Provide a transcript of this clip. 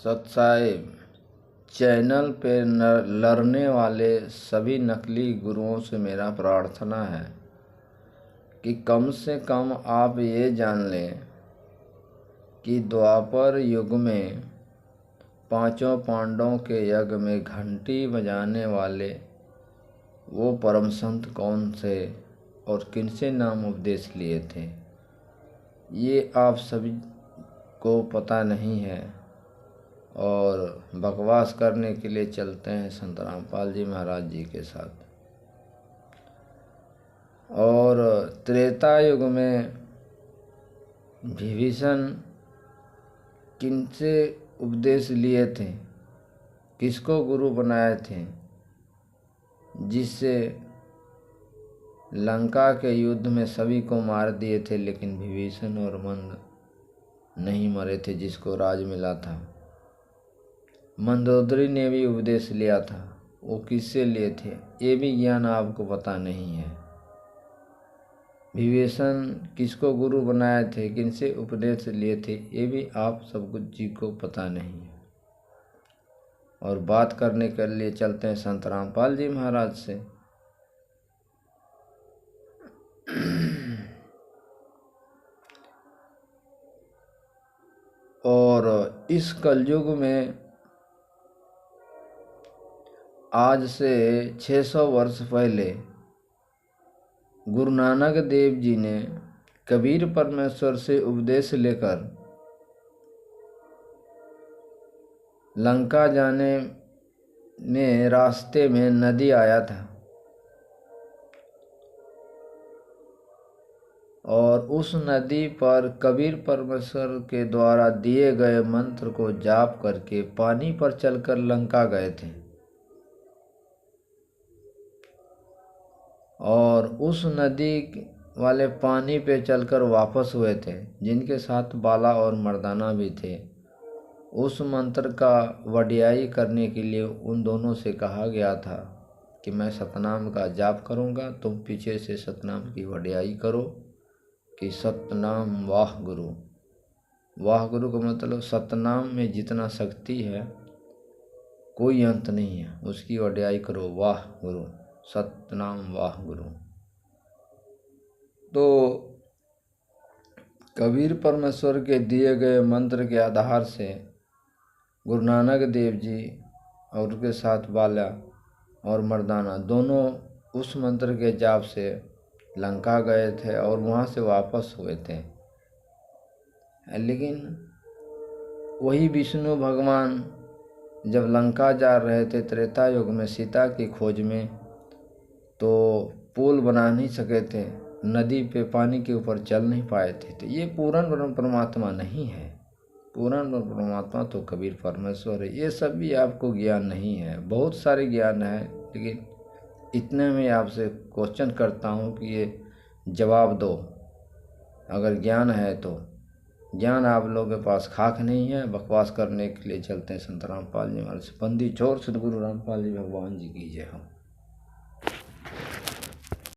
सत्साई channel पे लड़ने वाले सभी नकली गुरुओं से मेरा प्रार्थना है कि कम से कम आप ये जान लें कि द्वापर युग में पांचों पांडवों के यज्ञ में घंटी बजाने वाले वो परम संत कौन थे और किनसे नाम उपदेश लिए थे, ये आप सभी को पता नहीं है। और बकवास करने के लिए चलते हैं संत रामपाल जी महाराज जी के साथ। और त्रेता युग में विभीषण किनसे उपदेश लिए थे, किसको गुरु बनाए थे, जिससे लंका के युद्ध में सभी को मार दिए थे, लेकिन विभीषण और मंद नहीं मरे थे, जिसको राज मिला था। मंदोदरी ने भी उपदेश लिया था, वो किससे लिए थे ये भी ज्ञान आपको पता नहीं है। विभीषण किसको गुरु बनाए थे, किनसे उपदेश लिए थे, ये भी आप सब कुछ जी को पता नहीं है। और बात करने के लिए चलते हैं संत रामपाल जी महाराज से। और इस कलयुग में आज से 600 वर्ष पहले गुरु नानक देव जी ने कबीर परमेश्वर से उपदेश लेकर लंका जाने में रास्ते में नदी आया था और उस नदी पर कबीर परमेश्वर के द्वारा दिए गए मंत्र को जाप करके पानी पर चलकर लंका गए थे। और उस नदी वाले पानी पे चलकर वापस हुए थे, जिनके साथ बाला और मर्दाना भी थे। उस मंत्र का वडियाई करने के लिए उन दोनों से कहा गया था कि मैं सतनाम का जाप करूंगा, तुम पीछे से सतनाम की वडियाई करो कि सतनाम वाह गुरु। वाह गुरु का मतलब सतनाम में जितना शक्ति है कोई अंत नहीं है, उसकी वडियाई करो, वाह गुरु, सतनाम वाह गुरु। तो कबीर परमेश्वर के दिए गए मंत्र के आधार से गुरु नानक देव जी और उनके साथ बाला और मर्दाना दोनों उस मंत्र के जाप से लंका गए थे और वहाँ से वापस हुए थे। लेकिन वही विष्णु भगवान जब लंका जा रहे थे त्रेता युग में सीता की खोज में, तो पुल बना नहीं सके थे, नदी पे पानी के ऊपर चल नहीं पाए थे। तो ये पूर्ण ब्रह्म परमात्मा नहीं है, पूर्ण ब्रह्म परमात्मा तो कबीर परमेश्वर है। ये सब भी आपको ज्ञान नहीं है, बहुत सारे ज्ञान है, लेकिन इतने में आपसे क्वेश्चन करता हूँ कि ये जवाब दो। अगर ज्ञान है तो ज्ञान आप लोगों के पास खाक नहीं है। बकवास करने के लिए चलते हैं संत रामपाल जी महाराज। पंडित चोर सदगुरु रामपाल जी भगवान जी की जय हो।